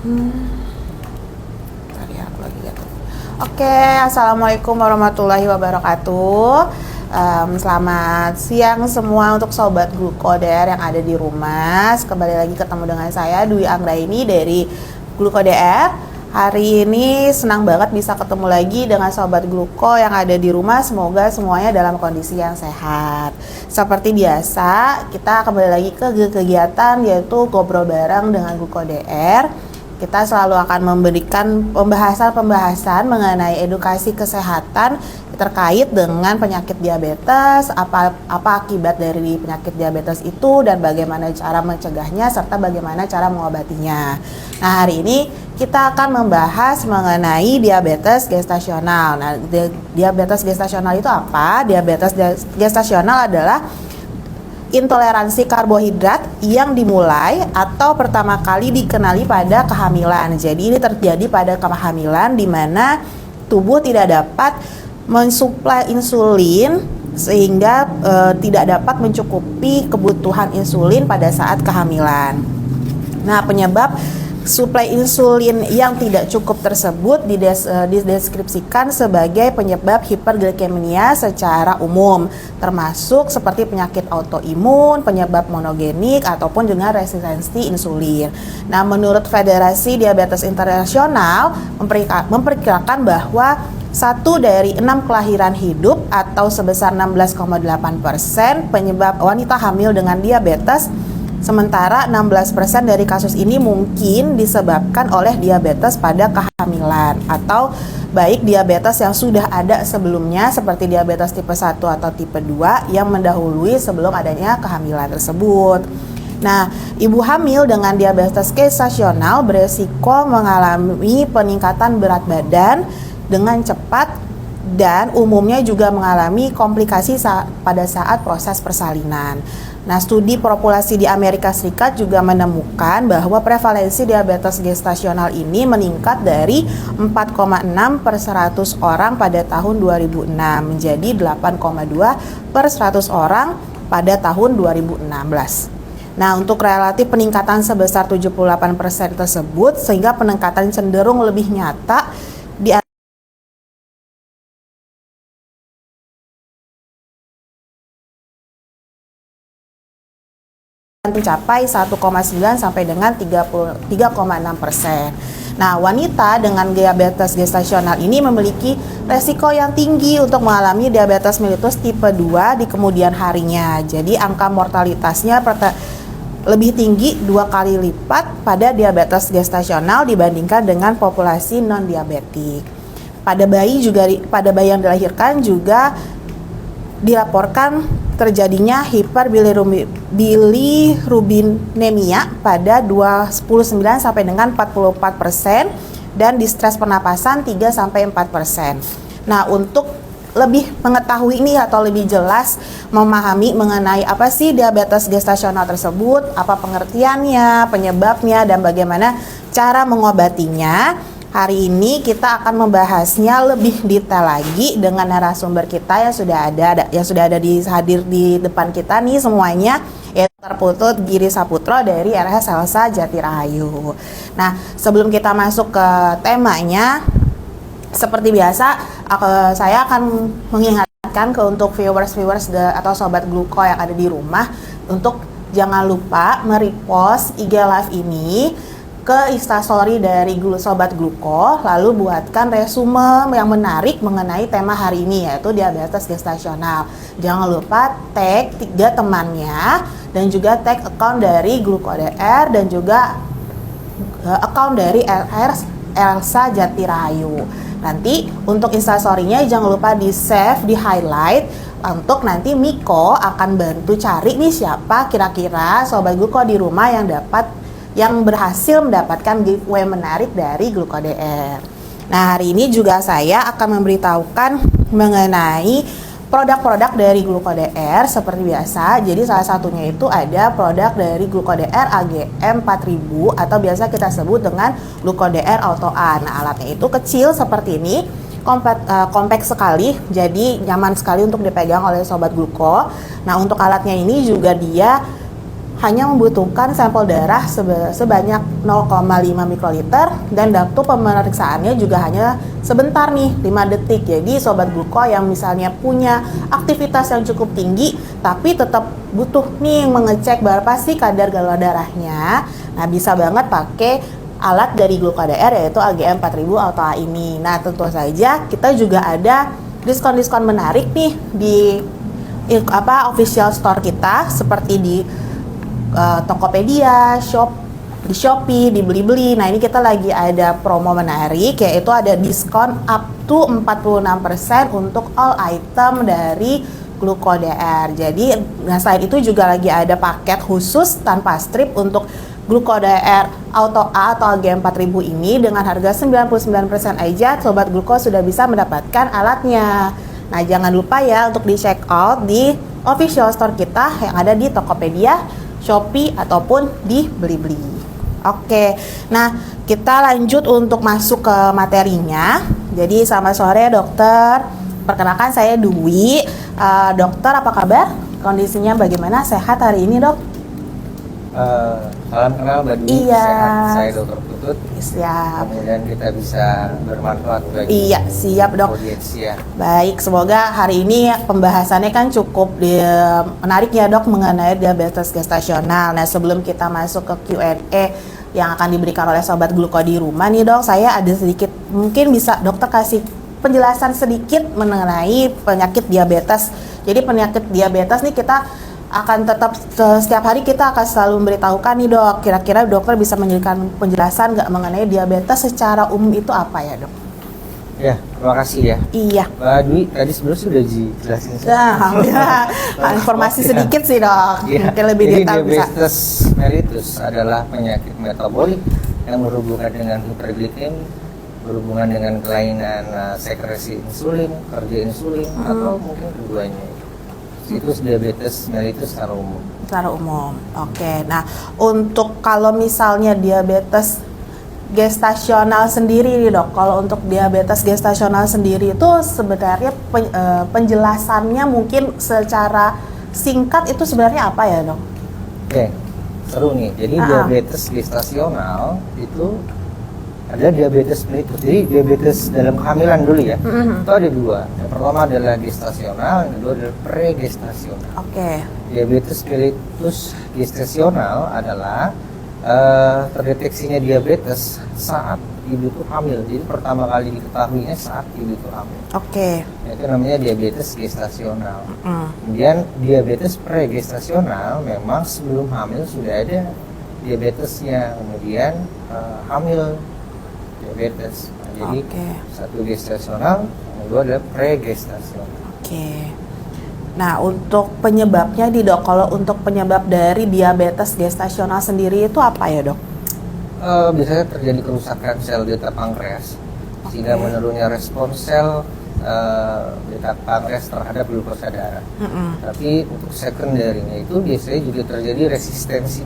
Tadi aku lagi gitu. Oke, assalamualaikum warahmatullahi wabarakatuh. Selamat siang semua untuk sobat Glukoder yang ada di rumah. Kembali lagi ketemu dengan saya Dwi Anggraini dari Glukoder. Hari ini senang banget bisa ketemu lagi dengan sobat Gluko yang ada di rumah. Semoga semuanya dalam kondisi yang sehat. Seperti biasa, kita kembali lagi ke kegiatan yaitu ngobrol bareng dengan Glukoder. Kita selalu akan memberikan pembahasan mengenai edukasi kesehatan terkait dengan penyakit diabetes, apa akibat dari penyakit diabetes itu dan bagaimana cara mencegahnya serta bagaimana cara mengobatinya. Nah, hari ini kita akan membahas mengenai diabetes gestasional. Nah, diabetes gestasional itu apa? Diabetes gestasional adalah intoleransi karbohidrat yang dimulai atau pertama kali dikenali pada kehamilan. Jadi ini terjadi pada kehamilan di mana tubuh tidak dapat mensuplai insulin sehingga tidak dapat mencukupi kebutuhan insulin pada saat kehamilan. Nah, penyebab suplai insulin yang tidak cukup tersebut dideskripsikan sebagai penyebab hiperglikemia secara umum, termasuk seperti penyakit autoimun, penyebab monogenik, ataupun dengan resistensi insulin. Nah, menurut Federasi Diabetes Internasional memperkirakan bahwa 1 dari 6 kelahiran hidup atau sebesar 16,8% penyebab wanita hamil dengan diabetes. Sementara 16% dari kasus ini mungkin disebabkan oleh diabetes pada kehamilan atau baik diabetes yang sudah ada sebelumnya seperti diabetes tipe 1 atau tipe 2 yang mendahului sebelum adanya kehamilan tersebut. Nah, ibu hamil dengan diabetes gestasional beresiko mengalami peningkatan berat badan dengan cepat dan umumnya juga mengalami komplikasi pada saat proses persalinan. Nah, studi populasi di Amerika Serikat juga menemukan bahwa prevalensi diabetes gestasional ini meningkat dari 4,6 per 100 orang pada tahun 2006 menjadi 8,2 per 100 orang pada tahun 2016. Nah, untuk relatif peningkatan sebesar 78% tersebut sehingga peningkatan cenderung lebih nyata di mencapai 1,9 sampai dengan 33,6%. Nah, wanita dengan diabetes gestasional ini memiliki resiko yang tinggi untuk mengalami diabetes mellitus tipe 2 di kemudian harinya. Jadi angka mortalitasnya lebih tinggi 2 kali lipat pada diabetes gestasional dibandingkan dengan populasi non diabetik. Pada bayi yang dilahirkan juga dilaporkan terjadinya hiperbilirubinemia pada 29 sampai dengan 44% dan distres pernapasan 3 sampai 4%. Nah, untuk lebih mengetahui ini atau lebih jelas memahami mengenai apa sih diabetes gestasional tersebut, apa pengertiannya, penyebabnya dan bagaimana cara mengobatinya. Hari ini kita akan membahasnya lebih detail lagi dengan narasumber kita yang sudah ada hadir di depan kita nih semuanya, yaitu Terputut Giri Saputro dari RH Selsa Jati Rahayu. Nah, sebelum kita masuk ke temanya, seperti biasa saya akan mengingatkan untuk viewers atau sobat Gluko yang ada di rumah untuk jangan lupa merepost IG Live ini ke Instastory dari Sobat Gluko, lalu buatkan resume yang menarik mengenai tema hari ini yaitu diabetes gestasional. Jangan lupa tag 3 temannya dan juga tag account dari GlukoDR dan juga account dari Elsa Jati Rahayu. Nanti untuk Instastory-nya jangan lupa di save, di highlight untuk nanti Miko akan bantu cari nih siapa kira-kira Sobat Gluko di rumah yang berhasil mendapatkan giveaway menarik dari GlukoDR. Nah, hari ini juga saya akan memberitahukan mengenai produk-produk dari GlukoDR seperti biasa. Jadi salah satunya itu ada produk dari GlukoDR AGM 4000 atau biasa kita sebut dengan GlukoDR Auto-A. Nah, alatnya itu kecil seperti ini, compact sekali, jadi nyaman sekali untuk dipegang oleh Sobat Gluko. Nah, untuk alatnya ini juga dia hanya membutuhkan sampel darah sebanyak 0,5 mikroliter dan waktu pemeriksaannya juga hanya sebentar nih, 5 detik. Jadi Sobat Gluko yang misalnya punya aktivitas yang cukup tinggi tapi tetap butuh nih mengecek berapa sih kadar gula darahnya, nah bisa banget pakai alat dari GlukoDR yaitu AGM 4000 Auto A ini. Nah tentu saja kita juga ada diskon-diskon menarik nih di official store kita seperti di Tokopedia, di Shopee, di Blibli. Nah ini kita lagi ada promo menarik, yaitu ada diskon up to 46% untuk all item dari GlukoDR. Jadi selain itu juga lagi ada paket khusus tanpa strip untuk GlukoDR Auto A atau AGM 4000 ini dengan harga 99% aja Sobat Gluko sudah bisa mendapatkan alatnya. Nah jangan lupa ya untuk di check out di official store kita yang ada di Tokopedia, Shopee ataupun di Blibli. Oke, nah kita lanjut untuk masuk ke materinya. Jadi selamat sore dokter. Perkenalkan saya Dwi. Dokter apa kabar? Kondisinya bagaimana? Sehat hari ini dok? Salam kenal Mbak Dwi, iya. Sehat, saya Dr. Putut. Siap. Kemudian kita bisa bermanfaat bagi siap dok. audiens ya. Baik, semoga hari ini pembahasannya kan cukup menarik ya dok mengenai diabetes gestasional. Nah sebelum kita masuk ke Q&A yang akan diberikan oleh Sobat Gluko di rumah nih dok, saya ada sedikit, mungkin bisa dokter kasih penjelasan sedikit mengenai penyakit diabetes. Jadi penyakit diabetes nih kita akan tetap setiap hari kita akan selalu memberitahukan nih dok, kira-kira dokter bisa memberikan penjelasan nggak mengenai diabetes secara umum itu apa ya dok? Ya, terima kasih ya. Iya. Mbak Dwi, tadi sebelumnya sudah dijelasin. Nah, informasi sedikit sih dok, ya. mungkin lebih detail bisa. Diabetes mellitus adalah penyakit metabolik yang berhubungan dengan hiperglikemi, berhubungan dengan kelainan sekresi insulin, kerja insulin, atau mungkin keduanya. Itu diabetes mellitus secara umum. Secara umum, oke. Nah, untuk kalau misalnya diabetes gestasional sendiri nih dok, kalau untuk diabetes gestasional sendiri itu sebenarnya penjelasannya mungkin secara singkat itu sebenarnya apa ya dok? Oke, seru nih. Jadi diabetes gestasional itu ada diabetes mellitus. Jadi diabetes dalam kehamilan dulu ya. Itu ada dua. Yang pertama adalah gestasional, yang kedua adalah pregestasional. Oke. Diabetes mellitus gestasional adalah terdeteksinya diabetes saat ibu itu hamil. Jadi pertama kali diketahuinya saat ibu itu hamil. Oke. Itu namanya diabetes gestasional. Kemudian diabetes pregestasional memang sebelum hamil sudah ada diabetesnya, kemudian hamil diabetes. Nah, jadi satu gestasional, yang kedua adalah pregestasional. Oke. Nah, untuk penyebabnya di dok, kalau untuk penyebab dari diabetes gestasional sendiri itu apa ya dok? Biasanya terjadi kerusakan sel beta pankreas, sehingga menurunnya respons sel beta pankreas terhadap glukosa darah. Tapi untuk sekundernya itu biasanya juga terjadi resistensi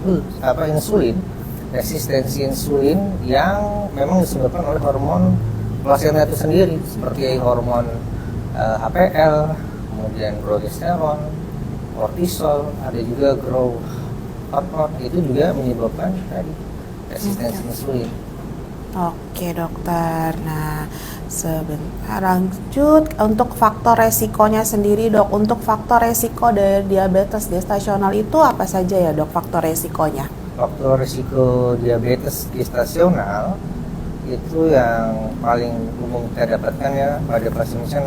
insulin. Resistensi insulin yang memang disebabkan oleh hormon plasenta itu sendiri, seperti hormon HPL, kemudian progesteron, kortisol, ada juga growth hormone, itu juga menyebabkan tadi resistensi insulin. Oke dokter. Nah sebentar lanjut untuk faktor resikonya sendiri dok. Untuk faktor resiko dari diabetes gestasional itu apa saja ya dok faktor resikonya? Faktor risiko diabetes gestasional itu yang paling umum kita dapatkan ya pada pasien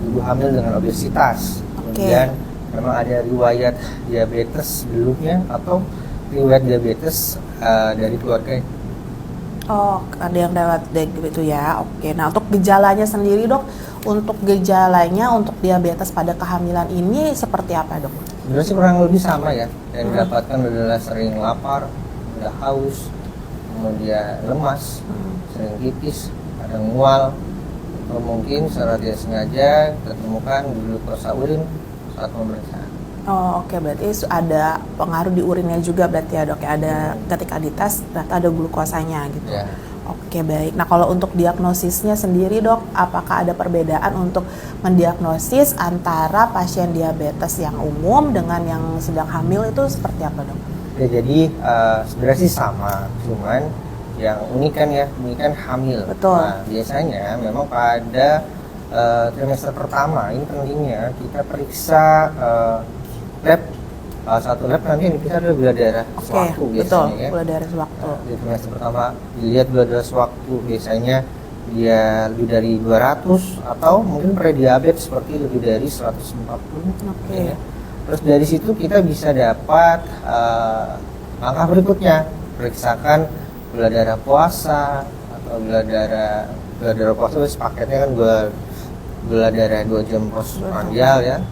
ibu hamil dengan obesitas. Kemudian memang ada riwayat diabetes sebelumnya atau riwayat diabetes dari keluarga. Oh, ada yang lewat gitu ya. Oke. Nah, untuk gejalanya sendiri dok, untuk gejalanya untuk diabetes pada kehamilan ini seperti apa dok? Sebenarnya sih kurang lebih sama ya. Yang didapatkan adalah sering lapar, mudah haus, kemudian lemas, sering tipis, kadang mual, atau mungkin secara tidak sengaja kita temukan glukosa urin saat pemeriksaan. Oh oke, berarti ada pengaruh di urinnya juga berarti ya dok ya, ada ketika dites ternyata ada glukosanya gitu. Ya. Oke, baik. Nah, kalau untuk diagnosisnya sendiri, Dok, apakah ada perbedaan untuk mendiagnosis antara pasien diabetes yang umum dengan yang sedang hamil itu seperti apa, Dok? Ya, jadi sebenarnya sih sama, cuman yang unik kan hamil. Betul. Nah, biasanya memang pada trimester pertama ini pentingnya kita periksa lab. Satu lab nanti yang diperiksa adalah gula darah sewaktu biasanya, betul, gula darah sewaktu. Di trimester pertama dilihat gula darah sewaktu, biasanya dia lebih dari 200 atau mungkin prediabetes seperti lebih dari 140. Ya. Terus dari situ kita bisa dapat langkah berikutnya, periksakan gula darah puasa atau gula darah puasa paketnya kan gula darah 2 jam postprandial ya.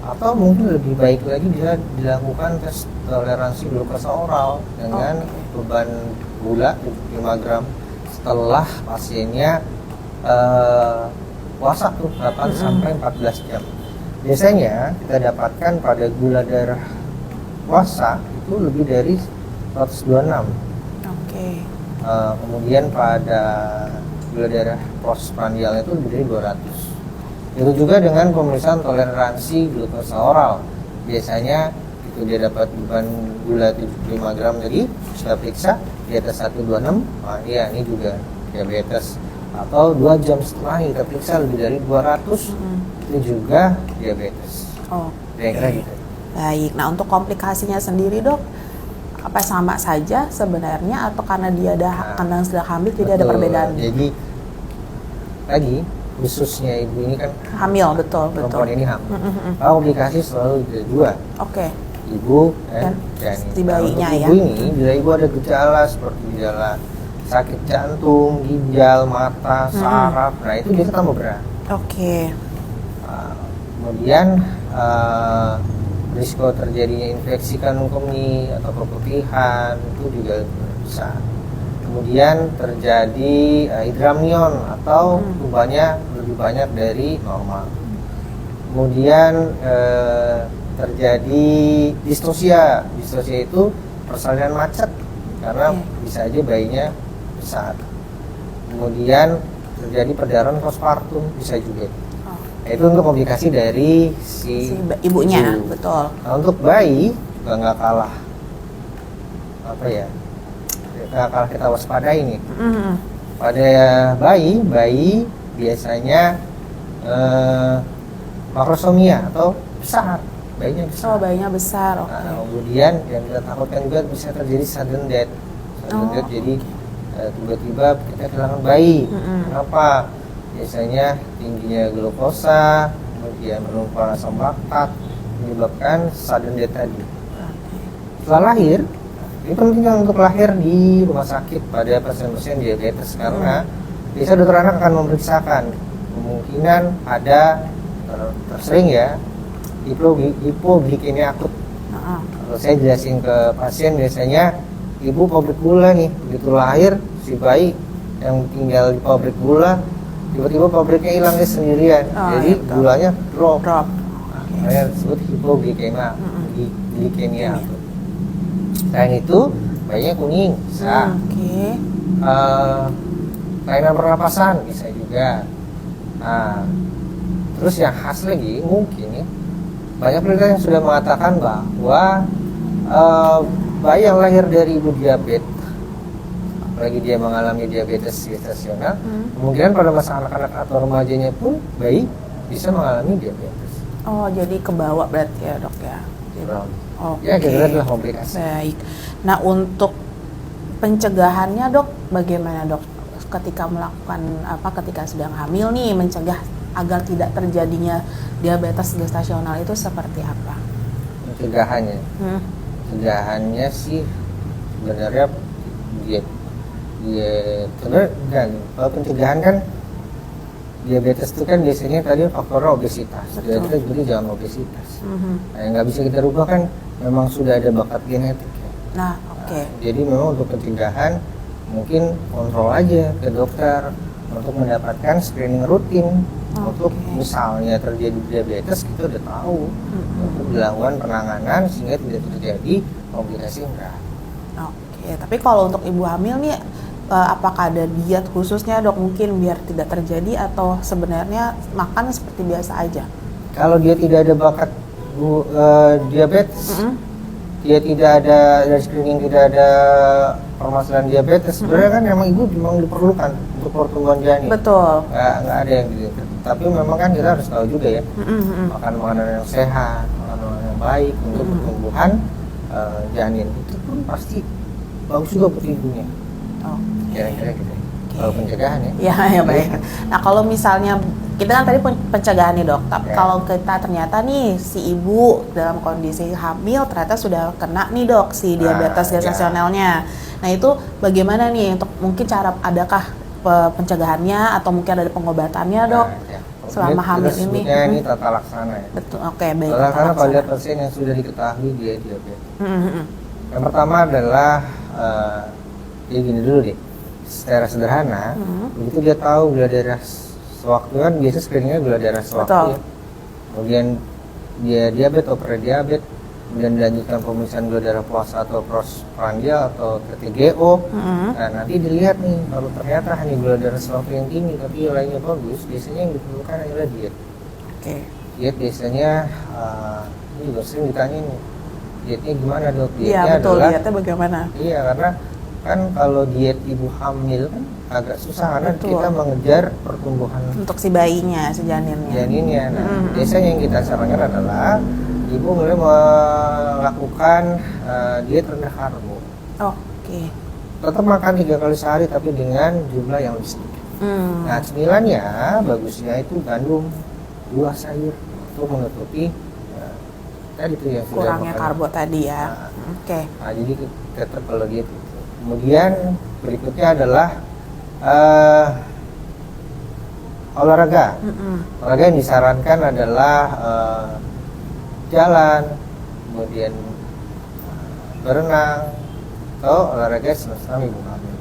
Atau mungkin lebih baik lagi bisa dilakukan tes toleransi glukosa oral dengan beban gula 5 gram setelah pasiennya puasa tuh 8 sampai 14 jam. Biasanya kita dapatkan pada gula darah puasa itu lebih dari 126. Kemudian pada gula darah postprandial itu lebih dari 200. Itu juga dengan pemeriksaan toleransi glukosa oral. Biasanya itu dia dapat beban gula 75 gram tadi, sudah periksa di atas 126, iya ini juga diabetes. Atau 2 jam setelah kita periksa lebih dari 200, itu juga diabetes. Kira-kira gitu. Baik, nah untuk komplikasinya sendiri, Dok, apa sama saja sebenarnya atau karena dia karena sedang hamil tidak ada perbedaan? Jadi lagi khususnya ibu ini kan hamil, betul. Perempuan ini hamil. Komplikasi selalu ada 2. Ibu dan si bayinya ya. Ibu ini, bila ibu ada gejala seperti gejala sakit jantung, ginjal, mata, saraf, nah itu biasa tambah berat. Kemudian risiko terjadinya infeksi kandung kemih atau keputihan itu juga besar. Kemudian terjadi hidramnion atau tubuhnya lebih banyak dari normal. Kemudian terjadi distosia. Distosia itu persalinan macet karena bisa aja bayinya besar. Kemudian terjadi perdarahan postpartum bisa juga. Itu untuk komplikasi dari si ibunya, betul. Nah, untuk bayi nggak kalah kalah kita waspadai nih. Pada bayi biasanya makrosomia atau besar, bayinya besar. Bayinya besar. Nah, kemudian yang kita takutkan juga bisa terjadi sudden death. Jadi tiba-tiba kita kehilangan bayi. Kenapa? Biasanya tingginya glukosa, kemudian menumpah asam laktat menyebabkan sudden death tadi. Setelah lahir, ini penting untuk lahir di rumah sakit pada pasien-pasien diabetes karena biasa dokter anak akan memeriksakan kemungkinan ada tersering ya hipoglikemia akut. Kalau saya jelasin ke pasien biasanya ibu pabrik gula nih, begitu lahir si bayi yang tinggal di pabrik gula tiba-tiba pabriknya hilangnya sendirian, jadi gulanya drop. Saya disebut hipoglikemia akut. Selain itu bayinya kuning bisa. Kelainan pernapasan bisa juga. Terus yang khas lagi mungkin ya, banyak penelitian yang sudah mengatakan bahwa bayi yang lahir dari ibu diabetes, apalagi dia mengalami diabetes gestasional, kemungkinan pada masa anak-anak atau remajanya pun bayi bisa mengalami diabetes. Jadi kebawa berarti ya, Dok ya. Ya, kira-kira adalah komplikasi. Baik. Nah, untuk pencegahannya, Dok, bagaimana, Dok? Ketika ketika sedang hamil nih, mencegah agar tidak terjadinya diabetes gestasional itu seperti apa? Pencegahannya? Pencegahannya sih sebenarnya kalau pencegahan kan diabetes itu kan biasanya tadi faktor obesitas. Jadi jangan obesitas. Nah, yang nggak bisa kita rubah kan memang sudah ada bakat genetik. Ya. Jadi memang untuk pencegahan mungkin kontrol aja ke dokter untuk mendapatkan screening rutin. Untuk misalnya terjadi diabetes kita udah tahu untuk dilakukan penanganan sehingga tidak terjadi komplikasi berat. Tapi kalau untuk ibu hamil nih apakah ada diet khususnya dok mungkin biar tidak terjadi atau sebenarnya makan seperti biasa aja? Kalau dia tidak ada bakat diabetes, dia tidak ada dari screening, tidak ada permasalahan diabetes, sebenarnya kan memang ibu memang diperlukan untuk pertumbuhan janin. Betul. Nggak ada yang gitu. Tapi memang kan kita harus tahu juga ya, makan makanan yang sehat, makanan yang baik untuk pertumbuhan janin itu pun pasti bagus juga buat ibunya. Oh. Kira-kira gitu. Kalau pencegahan ya. Ya baik. Nah kalau misalnya kita kan tadi pencegahan nih dok, tapi kalau kita ternyata nih si ibu dalam kondisi hamil ternyata sudah kena nih dok si diabetes gestasionalnya. Nah itu bagaimana nih untuk mungkin cara adakah pencegahannya atau mungkin ada pengobatannya dok selama hamil ini? Ini tata laksana ya. Betul, oke baik. Karena kalau lihat pasien yang sudah diketahui dia diabetes, yang pertama adalah dia gini dulu deh, secara sederhana, begitu dia tahu gula darah sewaktu kan biasa screeningnya gula darah sewaktu ya. Kemudian dia diabetes atau prediabetes, kemudian dilanjutkan pemeriksaan gula darah puasa atau postprandial atau TTGO. Nah nanti dilihat nih kalau ternyata hanya gula darah sewaktu yang tinggi tapi yang lainnya bagus, biasanya yang diperlukan adalah diet. Diet biasanya ini juga sering ditanya nih, dietnya gimana dok? Iya betul, dietnya bagaimana? Iya karena kan kalau diet ibu hamil kan agak susah karena kita mengejar pertumbuhan untuk si bayinya, si janinnya. Nah, biasanya yang kita sarankan adalah ibu mulai melakukan diet rendah karbo. Tetap makan 3 kali sehari tapi dengan jumlah yang lebih sedikit. Nah cemilannya bagusnya itu gandum, buah sayur untuk menutupi tadi itu yang kurangnya karbo tadi ya. Nah, jadi tetap kalau diet. Kemudian berikutnya adalah olahraga. Olahraga yang disarankan adalah jalan, kemudian berenang, atau olahraga selama ibu hamil.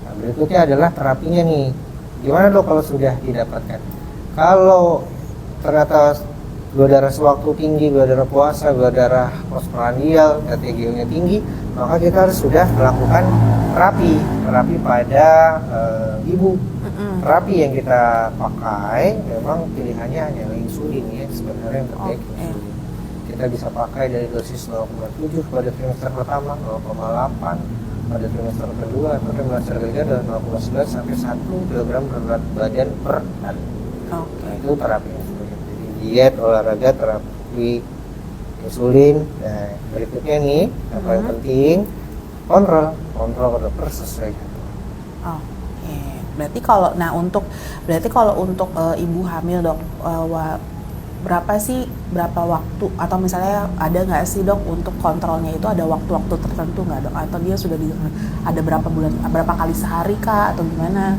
Nah, berikutnya adalah terapinya nih. Gimana dok kalau sudah didapatkan? Kalau ternyata gula darah sewaktu tinggi, gula darah puasa, gula darah postprandial, TTGO-nya tinggi, maka kita harus sudah melakukan terapi pada ibu. Terapi yang kita pakai memang pilihannya hanya insulin ya, sebenarnya yang terbaik insulin. Kita bisa pakai dari dosis 0,7 pada trimester pertama, 0,8 pada trimester kedua, atau trimester ketiga adalah 0,9 sampai 1 kg berat badan per hari. Nah, itu terapi insulin. Jadi diet, olahraga, terapi insulin. Nah, berikutnya nih, yang paling penting kontrol ke dokter sesuai jadwal. Berarti kalau untuk ibu hamil dok, berapa waktu atau misalnya ada nggak sih dok untuk kontrolnya itu ada waktu-waktu tertentu nggak dok, atau dia sudah ada berapa kali sehari kah atau gimana?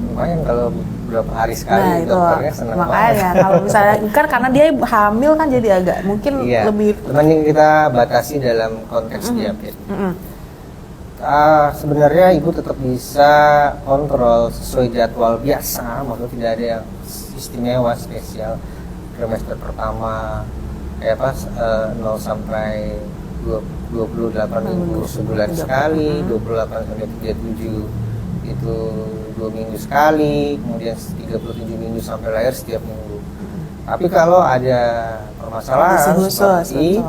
Lumayan kalau berapa hari sekali, nah, itu dokternya senang makanya banget. kalau misalnya kan karena dia hamil kan jadi agak mungkin lebih. Cuman yang kita batasi dalam konteks diabetes. Sebenarnya ibu tetap bisa kontrol sesuai jadwal biasa, maksudnya tidak ada yang istimewa spesial. Trimester pertama kayak pas 0 sampai 28 minggu sebulan sekali, 28 sampai 37 itu 2 minggu sekali, kemudian 37 minggu sampai lahir setiap minggu. Tapi kalau ada permasalahan seperti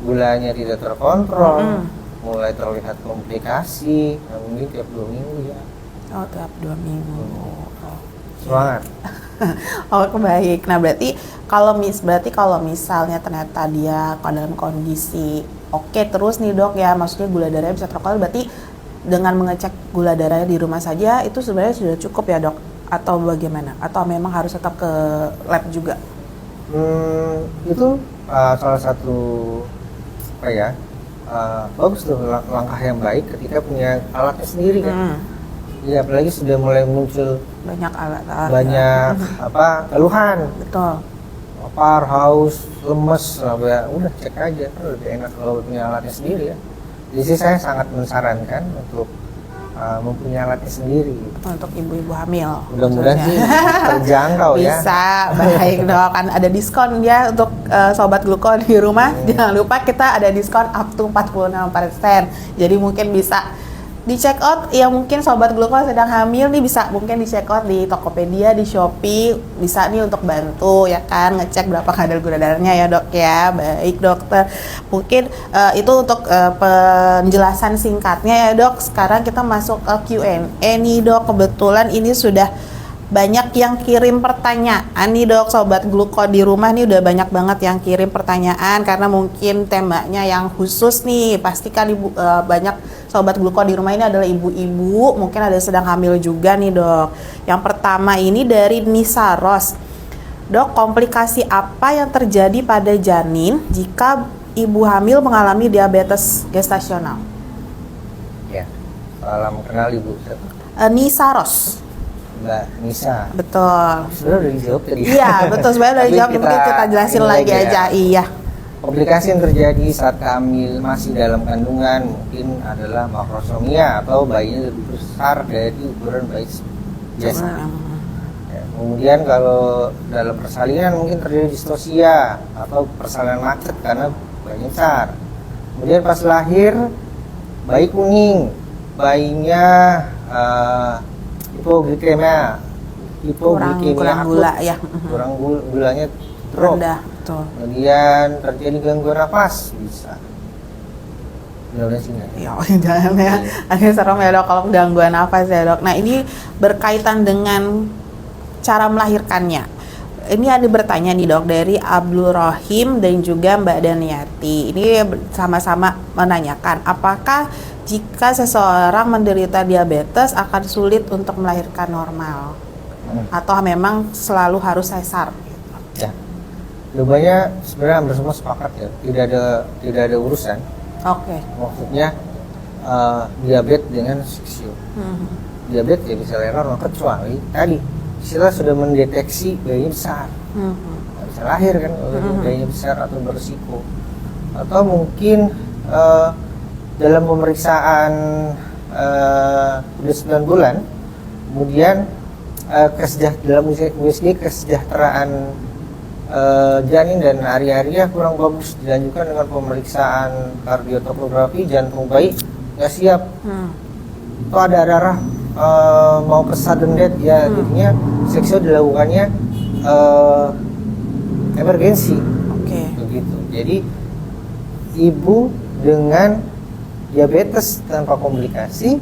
gulanya tidak terkontrol, mulai terlihat komplikasi, mungkin tiap 2 minggu ya. Tiap 2 minggu. Semangat. Baik. Nah berarti kalau misalnya ternyata dia dalam kondisi terus nih dok ya, maksudnya gula darahnya bisa terkontrol, berarti dengan mengecek gula darahnya di rumah saja itu sebenarnya sudah cukup ya dok? Atau bagaimana? Atau memang harus tetap ke lab juga? Itu salah satu bagus tuh langkah yang baik ketika punya alatnya sendiri kan. Ya apalagi sudah mulai muncul banyak keluhan. Betul. Lapar, haus, lemes, udah cek aja, kan lebih enak kalau punya alatnya sendiri ya. Jadi saya sangat mensarankan untuk mempunyai alatnya sendiri. Untuk ibu-ibu hamil. Mudah-mudahan sih terjangkau ya. Bisa, baik dok. Kan ada diskon ya untuk sobat Gluko di rumah. Jangan lupa kita ada diskon up to 46%. Jadi mungkin bisa di check out yang mungkin sobat Gluko sedang hamil nih bisa mungkin di check out di Tokopedia, di Shopee, bisa nih untuk bantu ya kan ngecek berapa kadar gula darahnya ya dok ya. Baik dokter, mungkin itu untuk penjelasan singkatnya ya dok. Sekarang kita masuk ke Q&A nih dok. Kebetulan ini sudah banyak yang kirim pertanyaan nih dok, sobat Gluko di rumah nih udah banyak banget yang kirim pertanyaan karena mungkin temanya yang khusus nih. Pastikan ibu banyak sobat Gluko di rumah ini adalah ibu-ibu, mungkin ada sedang hamil juga nih dok. Yang pertama ini dari Nisa Ros. Dok, komplikasi apa yang terjadi pada janin jika ibu hamil mengalami diabetes gestasional? Ya, salam kenal ibu. Nisa Ros. Mbak Nisa. Betul. Sudah udah dijawab tadi. Iya, betul. Sebenarnya udah Tapi dijawab, mungkin kita jelasin ini lagi ya. aja. Iya. Komplikasi yang terjadi saat hamil masih dalam kandungan mungkin adalah makrosomia atau bayinya lebih besar dari ukuran bayi biasa. Ya, kemudian kalau dalam persalinan mungkin terjadi distosia atau persalinan macet karena bayinya besar. Kemudian pas lahir bayi kuning, bayinya hipoglikemia kurang gula ya. kurang gulanya drop. Rendah, betul. Kemudian terjadi gangguan nafas bisa. Mudah-mudahan sih nggak ada. Ya, jangan ya. Agak serem ya dok kalau gangguan nafas ya dok. Nah ini berkaitan dengan cara melahirkannya. Ini ada bertanya nih dok dari Abdul Rohim dan juga Mbak Daniati. Ini sama-sama menanyakan apakah jika seseorang menderita diabetes akan sulit untuk melahirkan normal atau memang selalu harus sesar? Ya, jawabannya sebenarnya hampir semua sepakat ya. Tidak ada urusan. Oke. Maksudnya diabetes dengan seksio. Diabetes ya bisa lahir normal kecuali tadi kita sudah mendeteksi bayinya besar. Nggak bisa lahir kan kalau bayinya besar atau berisiko. Atau mungkin dalam pemeriksaan udah 9 bulan, kemudian dalam USG kesejahteraan janin dan hari-harinya kurang bagus, dilanjutkan dengan pemeriksaan kardiotomografi, jantung bayi nggak siap, atau ada darah mau ke sudden death ya, jadinya seksio dilakukannya emergensi. Begitu. Jadi ibu dengan diabetes tanpa komplikasi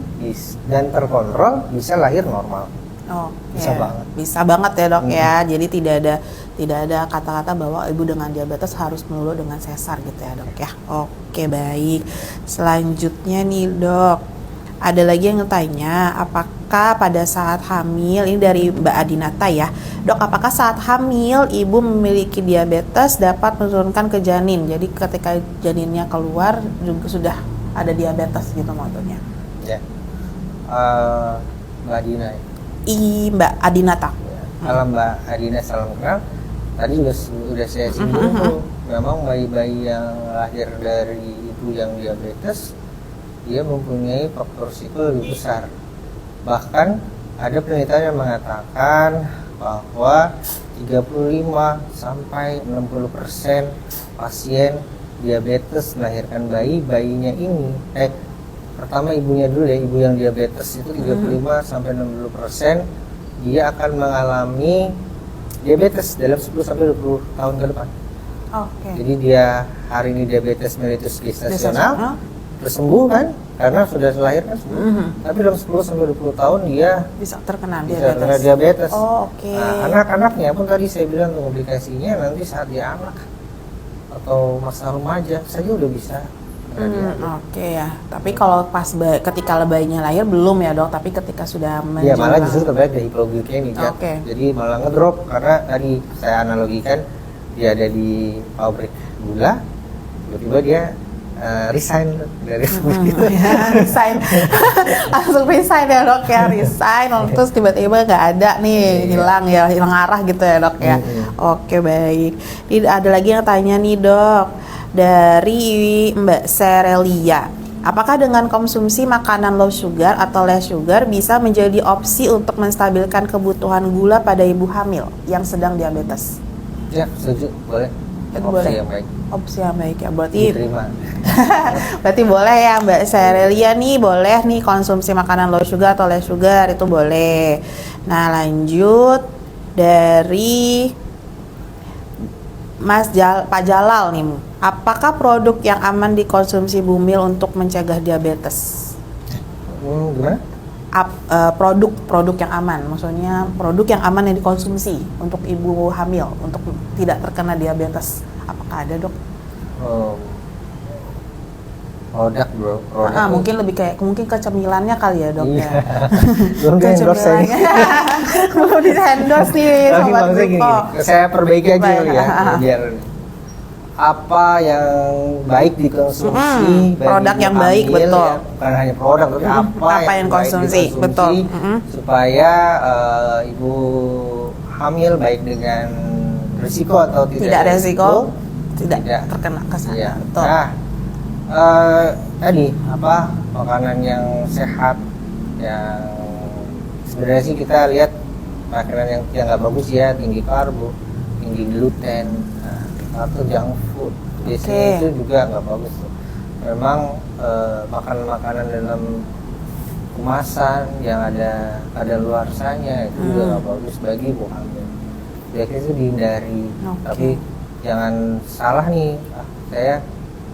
dan terkontrol bisa lahir normal. Bisa banget ya dok ya. Jadi tidak ada kata-kata bahwa ibu dengan diabetes harus melulu dengan sesar gitu ya dok ya. Oke baik. Selanjutnya nih dok, ada lagi yang tanya apakah pada saat hamil, ini dari Mbak Adinata ya dok, apakah saat hamil ibu memiliki diabetes dapat menurunkan ke janin, jadi ketika janinnya keluar juga sudah ada diabetes gitu maksudnya? Ya, Mbak Adina ya? Mbak Adinata ya. Halo Mbak Adina, salam kenal. Tadi sudah saya singgung tuh, memang bayi-bayi yang lahir dari ibu yang diabetes dia mempunyai faktor risiko lebih besar. Bahkan ada penelitian yang mengatakan bahwa 35 sampai 60% pasien diabetes melahirkan bayinya ini. Pertama ibunya dulu ya, ibu yang diabetes itu 35 sampai 60% dia akan mengalami diabetes dalam 10 sampai 20 tahun ke depan. Jadi dia hari ini diabetes mellitus gestasional, tersembuh kan karena sudah melahirkan sembuh. Tapi dalam 10 sampai 20 tahun dia bisa terkena diabetes. Nah, anak-anaknya pun tadi saya bilang komplikasinya nanti saat dia anak atau masa remaja saja udah bisa. Ya. Tapi kalau pas ketika bayinya lahir belum ya dok, tapi ketika sudah menjelang. Ya malah justru terbaik dari hipoglikemia. Jadi malah ngedrop karena tadi saya analogikan dia ada di pabrik gula, tiba-tiba dia resign dari resign langsung resign ya dok ya, resign terus tiba-tiba nggak ada nih, hilang arah gitu ya dok ya. Oke baik. Ini ada lagi yang tanya nih dok dari Mbak Serelia, apakah dengan konsumsi makanan low sugar atau less sugar bisa menjadi opsi untuk menstabilkan kebutuhan gula pada ibu hamil yang sedang diabetes? Ya setuju, boleh. Itu opsi boleh. yang baik Opsi yang baik ya. Berarti diterima. berarti boleh ya Mbak Serelia nih, boleh nih konsumsi makanan low sugar atau less sugar, itu boleh. Nah, lanjut dari Pak Jalal nih, apakah produk yang aman dikonsumsi Bumil untuk mencegah diabetes? Gimana? Produk yang aman, maksudnya produk yang aman yang dikonsumsi untuk ibu hamil untuk tidak terkena diabetes. Apakah ada, Dok? Produk bro, produk Mungkin lebih kayak ke cemilannya kali ya, Dok iya. ya. Belum di endorse saya. Belum di endorse nih Tapi sobat maksudnya gini, Grupo. saya perbaiki aja Baik. dulu ya, biar apa yang baik dikonsumsi bagi Produk ibu yang baik, hamil, betul. ya, bukan hanya produk tapi apa Apa yang baik konsumsi, dikonsumsi betul. supaya ibu hamil baik dengan risiko atau Tidak resiko, tidak tidak terkena ke sana. iya. Betul. Nah, tadi apa makanan yang sehat yang sebenarnya sih kita lihat makanan yang nggak bagus ya, tinggi karbo, tinggi gluten, atau junk food biasanya itu juga nggak bagus tuh. Memang makanan-makanan dalam kemasan yang ada kadaluarsanya itu juga nggak bagus bagi ibu hamil. Biasanya itu dihindari. Tapi jangan salah nih, saya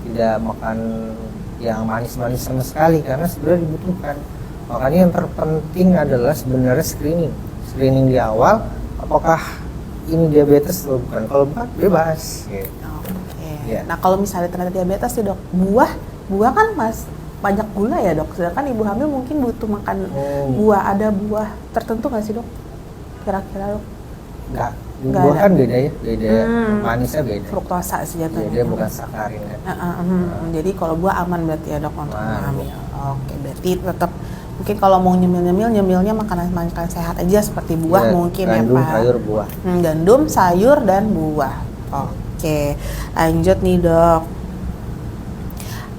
tidak makan yang manis-manis sama sekali karena sebenarnya dibutuhkan. Makanya yang terpenting adalah sebenarnya screening di awal, apakah ini diabetes atau bukan. Kalau bukan bebas gitu. Yeah. Nah, kalau misalnya ternyata diabetes sih, Dok, buah kan banyak gula ya, Dok, sedangkan ibu hamil mungkin butuh makan buah. Ada buah tertentu nggak sih, Dok, kira-kira, Dok? Buah ada. Kan beda ya, manisnya beda. Fruktosa sih jatuhnya. Dia bukan sakarin kan. Jadi kalau buah aman berarti ya, Dok, untuk hamil. Oke, berarti tetap mungkin kalau mau nyemilnya makanan sehat aja seperti buah mungkin gandum, ya Pak. Sayur, buah. Gandum, sayur dan buah. Oke, lanjut nih, Dok.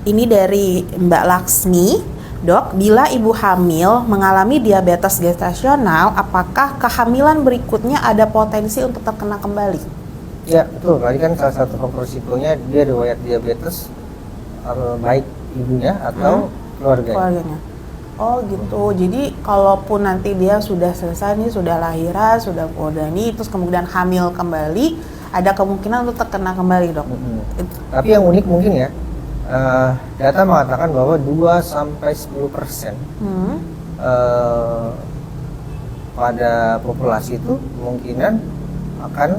Ini dari Mbak Laksmi. Dok, bila ibu hamil mengalami diabetes gestasional, apakah kehamilan berikutnya ada potensi untuk terkena kembali? Ya, betul. Tadi kan salah satu faktor risikonya dia riwayat diabetes, baik ibunya atau keluarganya. Oh gitu. Jadi kalaupun nanti dia sudah selesai nih, sudah lahiran, sudah nih, terus kemudian hamil kembali, ada kemungkinan untuk terkena kembali, Dok. Tapi yang unik mungkin ya, data mengatakan bahwa 2-10% pada populasi itu kemungkinan akan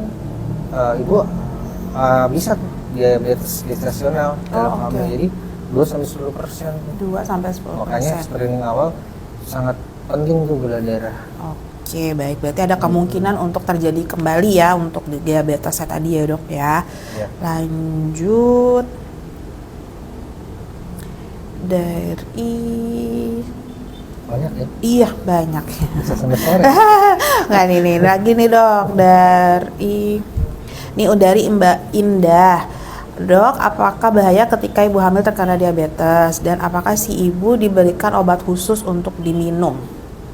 ibu bisa diabetes gestasional dalam hamil. Jadi 2-10%. 2-10%. Makanya screening awal sangat penting tuh gula darah. Oke, baik. Berarti ada kemungkinan untuk terjadi kembali ya untuk diabetes tadi ya, Dok ya. Lanjut dari banyak ya? Iya, banyak. Bisa sampai sore. Nggak nih lagi nih, Dok, dari Mbak Indah. Dok, apakah bahaya ketika ibu hamil terkena diabetes dan apakah si ibu diberikan obat khusus untuk diminum?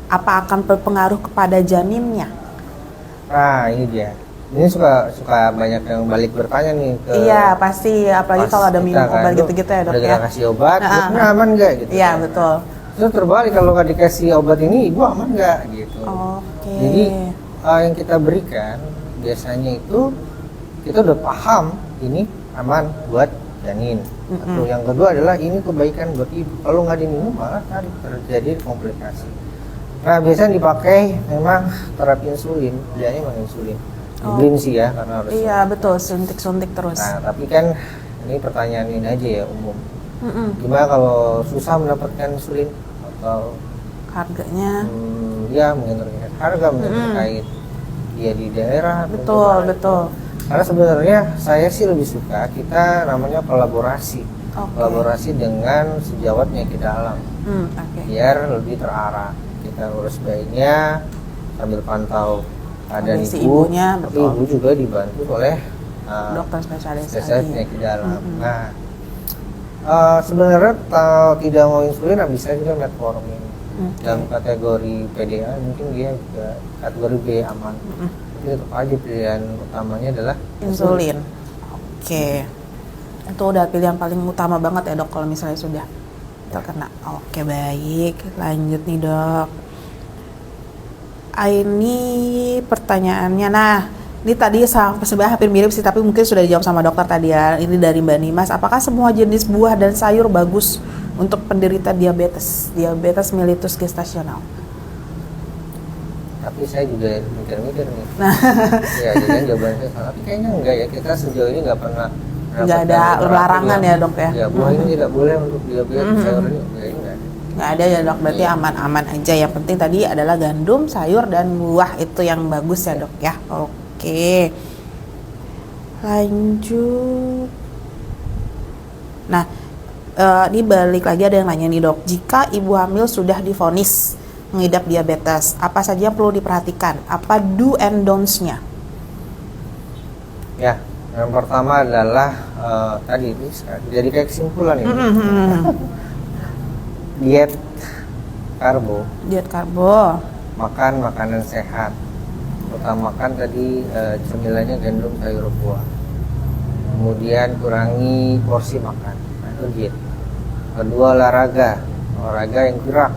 Apa akan berpengaruh kepada janinnya? Nah, ini dia. Ini suka banyak yang balik bertanya nih ke. Iya, pasti, apalagi kalau ada minum obat gitu-gitu ya, Dok ya. Udah kasih obat, aman nggak gitu? Iya, betul. Terus terbalik, kalau nggak dikasih obat ini, ibu aman nggak gitu? Jadi yang kita berikan biasanya itu kita udah paham ini aman buat janin. Atau yang kedua adalah ini kebaikan buat ibu. Kalau nggak diminum malah terjadi komplikasi. Nah, biasanya dipakai memang terapi insulin, biasanya memang insulin. Dibeliin sih ya karena harus. Iya, betul, suntik terus. Nah, tapi kan ini pertanyaan ini aja ya umum. Gimana kalau susah mendapatkan insulin atau harganya? Ya mungkin terkait harga, mungkin terkait dia di daerah. Betul. Karena sebenarnya saya sih lebih suka kita namanya kolaborasi. Kolaborasi dengan sejawat penyakit dalam. Biar lebih terarah. Kita urus bayinya sambil pantau keadaan ibunya, tapi ibu juga dibantu oleh dokter spesialis penyakit dalam. Nah, sebenarnya tidak mau insulin bisa juga metformin. Dalam kategori PDA mungkin dia juga kategori B aman. Tapi tetap aja pilihan utamanya adalah insulin. Oke. Itu udah pilihan paling utama banget ya dok kalau misalnya sudah terkena. Oke baik, lanjut nih dok. Ini pertanyaannya, nah ini tadi sebenarnya hampir mirip sih tapi mungkin sudah dijawab sama dokter tadi ya. Ini dari Mbak Nimas, apakah semua jenis buah dan sayur bagus untuk penderita diabetes mellitus gestasional? Tapi saya juga mikir-mikir nih. Ya, jadi jawabannya salah. Tapi kayaknya enggak ya. Kita sejauh ini nggak pernah Nggak ada larangan ya dok ya? Ya, buah ini tidak boleh untuk diabetes, sayur ini enggak ada. Nggak ada ya dok, berarti aman-aman aja. Yang penting tadi adalah gandum, sayur, dan buah itu yang bagus ya dok ya. Oke. Lanjut. Nah, ini balik lagi ada yang nanya nih dok. Jika ibu hamil sudah divonis mengidap diabetes, apa saja yang perlu diperhatikan? Apa do and don'ts-nya? Ya, yang pertama adalah tadi ini jadi kayak kesimpulan ini. Diet karbo, makan makanan sehat, utamakan tadi cemilannya gandum, sayur, buah. Kemudian kurangi porsi makan, itu diet. Kedua, olahraga yang gerak,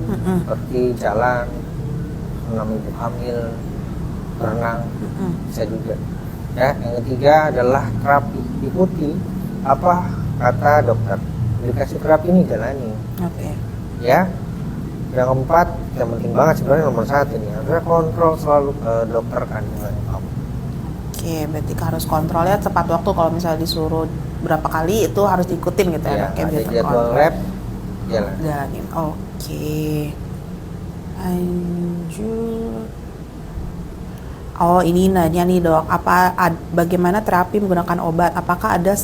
seperti jalan, senam ibu hamil, berenang, bisa juga. Ya, yang ketiga adalah terapi, ikuti apa kata dokter. Dikasih terapi ini jalani. Oke. Ya. Yang keempat, yang penting banget sebenarnya nomor 1 nih, adalah kontrol selalu ke dokter kandungan kamu. Oke, berarti harus kontrolnya tepat waktu. Kalau misalnya disuruh berapa kali itu harus diikutin gitu ya. Ada jadwal lab, jalanin. Oke. Lanjut. Oh, ini nanya nih dok, bagaimana terapi menggunakan obat? Apakah ada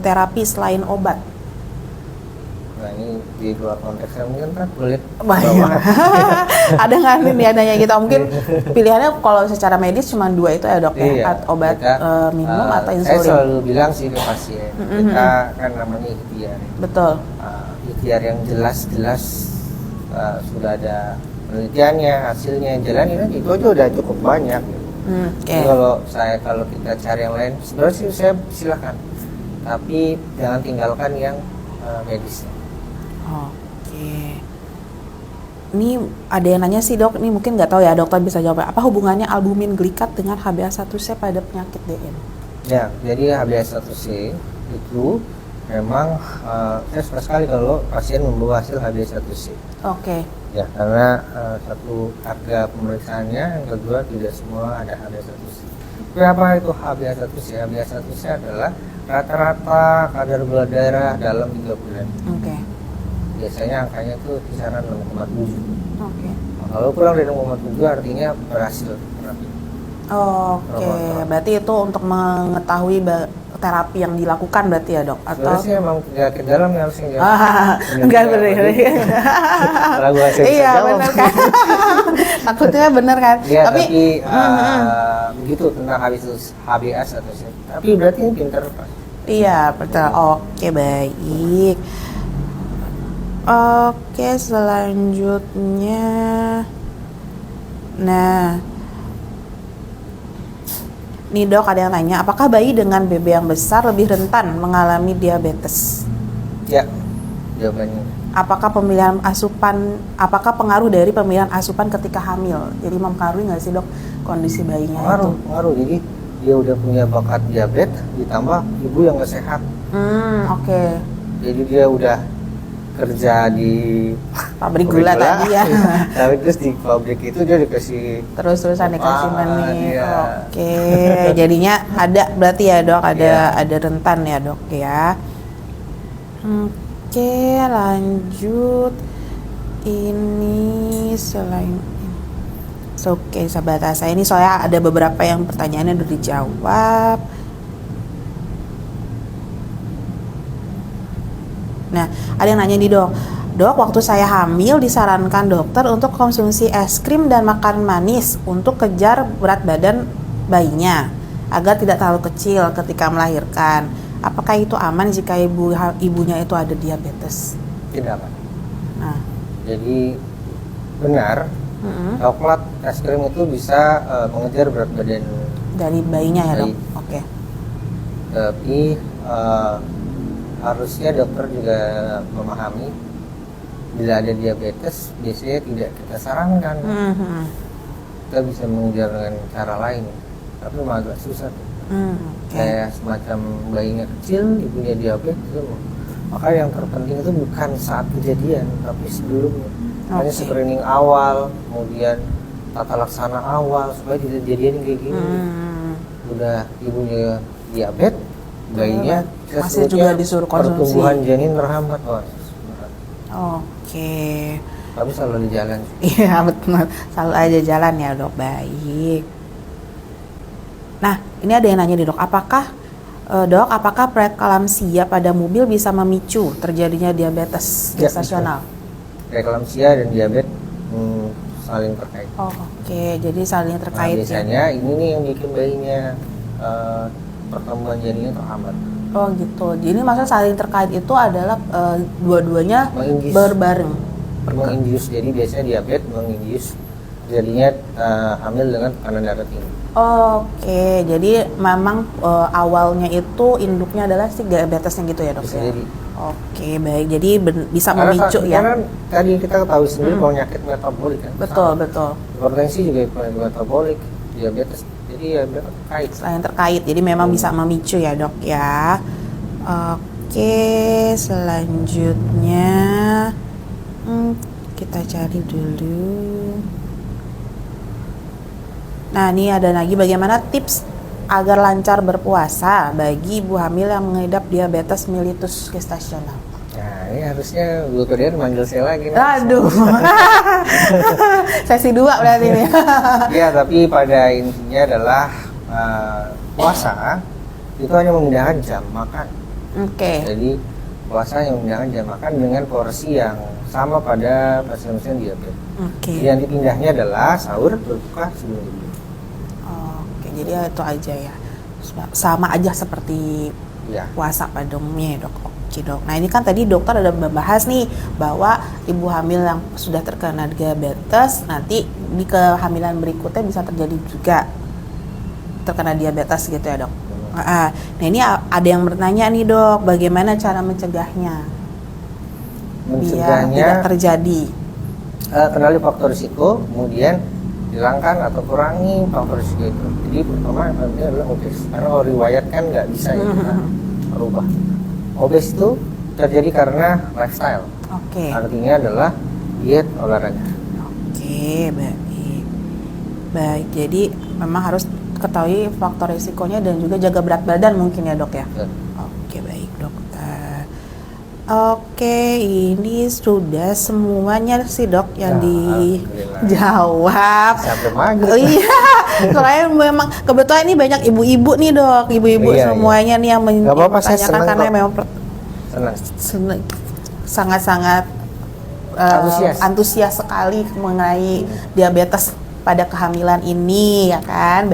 terapi selain obat? Nah, ini di luar konteksnya mungkin kan kulit. Ada nggak nih nanya gitu? Mungkin pilihannya kalau secara medis cuma 2 itu ya dok ya? Obat minum atau insulin? Saya selalu bilang sih ke pasien, kita kan namanya ikhtiar. Betul. Ikhtiar yang jelas-jelas sudah ada penelitiannya, hasilnya, jalanin aja, itu aja udah cukup banyak. Okay. Kalau kita cari yang lain, sebenarnya sih saya silakan, tapi jangan tinggalkan yang medis. Oke. Ini ada yang nanya sih dok, ini mungkin nggak tahu ya dokter bisa jawab. Apa hubungannya albumin glikat dengan HbA1c pada penyakit DM? Ya, jadi HbA1c itu memang saya suka sekali kalau pasien membawa hasil HbA1c. Oke. Ya, karena satu harga pemeriksaannya, yang kedua tidak semua ada HbA1c. Berapa itu HbA1c? HbA1c adalah rata-rata kadar gula darah dalam 3 bulan. Oke. Biasanya angkanya itu kisaran 6,7. Oke. Nah, kalau kurang dari 6,7 artinya berhasil terapi. Oke, berarti itu untuk mengetahui terapi yang dilakukan berarti ya dok? Atau sebenarnya sih emang penyakit dalam yang harus yang enggak benar. Iya benar kan. Takutnya benar kan. Ya, tapi begitu tentang HbA1c. Tapi berarti ini pinter Pak. Iya betul. Oke baik. Oke selanjutnya. Nah, nih dok ada yang nanya, apakah bayi dengan BB yang besar lebih rentan mengalami diabetes? Ya, jawabannya. Apakah pengaruh dari pemilihan asupan ketika hamil? Jadi mempengaruhi nggak sih dok kondisi bayinya? Pengaruh. Jadi dia udah punya bakat diabetes, ditambah ibu yang nggak sehat. Oke. Jadi dia udah kerja di pabrik gula tadi ya. Tapi terus di pabrik itu dia dikasih terus-terusan dikasih mani. Oke, jadinya ada berarti ya dok, ada rentan ya dok ya. Oke, lanjut. Ini selain oke, sahabat saya ini soalnya ada beberapa yang pertanyaannya udah dijawab. Nah, ada yang nanya nih dok, waktu saya hamil disarankan dokter untuk konsumsi es krim dan makan manis untuk kejar berat badan bayinya agar tidak terlalu kecil ketika melahirkan. Apakah itu aman jika ibunya itu ada diabetes? Tidak, Pak. Nah, jadi benar, coklat, es krim itu bisa mengejar berat badan dari bayinya ya dok. Oke. Tapi harusnya dokter juga memahami bila ada diabetes biasanya tidak kita sarankan. Kita bisa mengejar dengan cara lain, tapi memang agak susah. Kayak semacam bayinya kecil ibunya diabetes itu, maka yang terpenting itu bukan saat kejadian tapi sebelumnya. Hanya screening awal, kemudian tata laksana awal supaya tidak kejadian kayak gini. Udah ibunya diabetes, bayinya masih juga disuruh konsumsi. Pertumbuhan janin terhambat. Tapi selalu di jalan. Iya betul, selalu aja jalan ya dok. Baik. Nah ini ada yang nanya nih dok, apakah preeklamsia pada mobil bisa memicu terjadinya diabetes gestasional? Preeklamsia dan diabetes saling terkait. Jadi saling terkait. Biasanya ini nih yang bikin bayinya pertumbuhan janinnya terhambat. Gitu. Jadi maksudnya saling terkait itu adalah dua-duanya berbareng. Mengindius, jadi biasanya diabetes mengindius jadinya hamil dengan tekanan darah tinggi. Jadi memang awalnya itu induknya adalah si diabetesnya gitu ya dok? Bisa jadi. Baik. Jadi bisa memicu ya. Karena tadi kita ketahui sendiri penyakit metabolik kan. Betul. Hipertensi juga penyakit metabolik, diabetes. Jadi ya terkait. Saling terkait. Jadi memang bisa memicu ya dok ya. Selanjutnya kita cari dulu. Nah ini ada lagi, bagaimana tips agar lancar berpuasa bagi ibu hamil yang mengidap diabetes mellitus gestasional? Nah ini harusnya Bu Kodir manggil saya lagi. Aduh. Sesi 2 berarti ini. Ya, tapi pada intinya adalah puasa itu hanya memindahkan jam makan. Jadi puasa yang memindahkan jam makan dengan porsi yang sama pada pasien-pasien diabetes. Yang dipindahnya adalah sahur, berbuka sebelum tidur. Jadi itu aja ya, sama aja seperti puasa pada umumnya ya dok. Dok. Nah ini kan tadi dokter ada membahas nih bahwa ibu hamil yang sudah terkena diabetes nanti di kehamilan berikutnya bisa terjadi juga terkena diabetes gitu ya dok. Nah ini ada yang bertanya nih dok, bagaimana cara mencegahnya biar tidak terjadi? Kenali faktor risiko, kemudian hilangkan atau kurangi faktor risiko itu. Jadi pertama yang penting adalah obes, karena kalau riwayat kan nggak bisa ya kita merubah. Obes itu terjadi karena lifestyle. Artinya adalah diet, olahraga. Baik. Jadi memang harus ketahui faktor risikonya dan juga jaga berat badan mungkin ya dok ya. Baik dokter. Ini sudah semuanya sih dok yang dijawab. Sampai maghrib. Iya, soalnya memang kebetulan ini banyak ibu-ibu nih dok, semuanya nih yang menanyakan karena memang sangat-sangat antusias sekali mengenai diabetes pada kehamilan ini ya kan.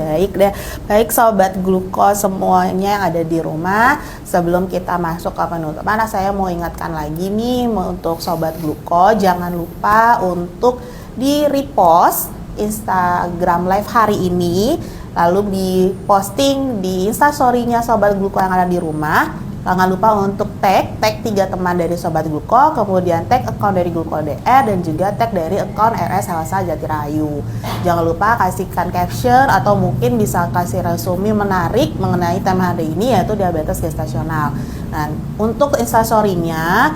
Baik sobat Gluko semuanya yang ada di rumah, sebelum kita masuk ke penutupan saya mau ingatkan lagi nih untuk sobat Gluko, jangan lupa untuk di repost Instagram live hari ini, lalu di posting di Instastory-nya sobat Gluko yang ada di rumah. Jangan lupa untuk tag 3 teman dari Sobat Gluko, kemudian tag account dari Gluko DR, dan juga tag dari account RS Helsa Jatirayu. Jangan lupa kasihkan caption atau mungkin bisa kasih resume menarik mengenai tema hari ini, yaitu diabetes gestasional. Nah, untuk Instastory-nya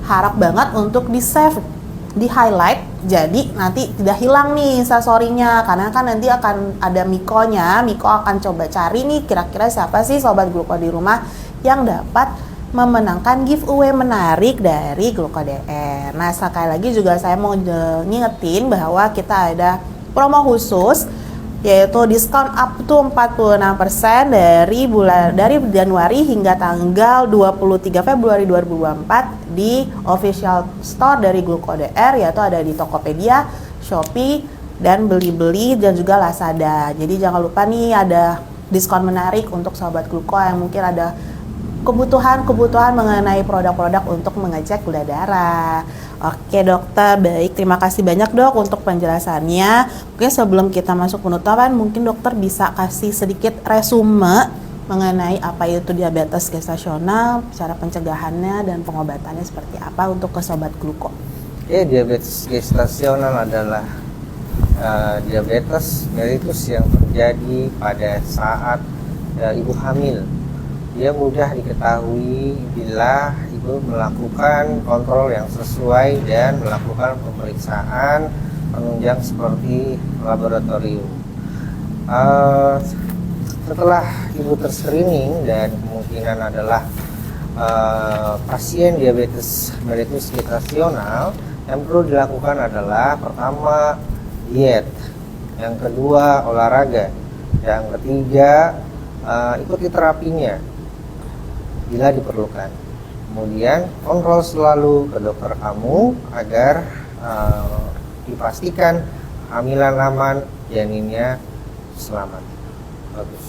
harap banget untuk di save, di highlight, jadi nanti tidak hilang nih Instastory-nya, karena kan nanti akan ada Miko-nya. Miko akan coba cari nih kira-kira siapa sih Sobat Gluko di rumah yang dapat memenangkan giveaway menarik dari Gluko DR. Nah sekali lagi juga saya mau ngingetin bahwa kita ada promo khusus, yaitu diskon up to 46% dari Januari hingga tanggal 23 Februari 2024 di official store dari Gluko DR, yaitu ada di Tokopedia, Shopee, dan Blibli dan juga Lazada. Jadi jangan lupa nih ada diskon menarik untuk Sobat Gluko yang mungkin ada kebutuhan mengenai produk-produk untuk mengecek gula darah. Oke dokter, baik, terima kasih banyak dok untuk penjelasannya. Mungkin sebelum kita masuk penutupan, mungkin dokter bisa kasih sedikit resume mengenai apa itu diabetes gestasional, cara pencegahannya dan pengobatannya seperti apa untuk ke Sobat Gluko. Diabetes gestasional adalah diabetes mellitus yang terjadi pada saat ibu hamil. Dia mudah diketahui bila ibu melakukan kontrol yang sesuai dan melakukan pemeriksaan penunjang seperti laboratorium. Setelah ibu terscreening dan kemungkinan adalah pasien diabetes mellitus gestasional, yang perlu dilakukan adalah pertama diet, yang kedua olahraga, yang ketiga ikuti terapinya bila diperlukan. Kemudian kontrol selalu ke dokter kamu agar dipastikan hamilan aman, janinnya selamat. Bagus.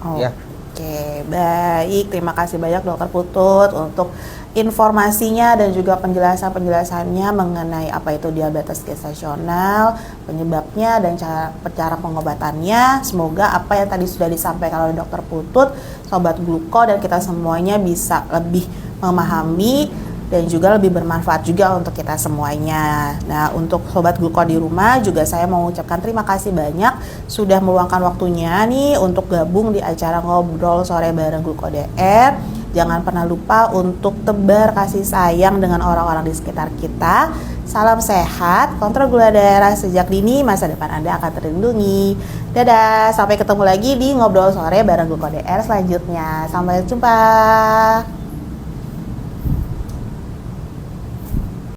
Oke, baik. Terima kasih banyak Dokter Putut untuk informasinya dan juga penjelasannya mengenai apa itu diabetes gestasional, penyebabnya dan cara pengobatannya. Semoga apa yang tadi sudah disampaikan oleh Dokter Putut, Sobat Gluko dan kita semuanya bisa lebih memahami dan juga lebih bermanfaat juga untuk kita semuanya. Nah, untuk Sobat Gluko di rumah juga saya mau ucapkan terima kasih banyak sudah meluangkan waktunya nih untuk gabung di acara Ngobrol Sore bareng Gluko DR. Jangan pernah lupa untuk tebar kasih sayang dengan orang-orang di sekitar kita. Salam sehat, kontrol gula darah sejak dini, masa depan Anda akan terlindungi. Dadah, sampai ketemu lagi di Ngobrol Sore bareng Gluko DR selanjutnya. Sampai jumpa.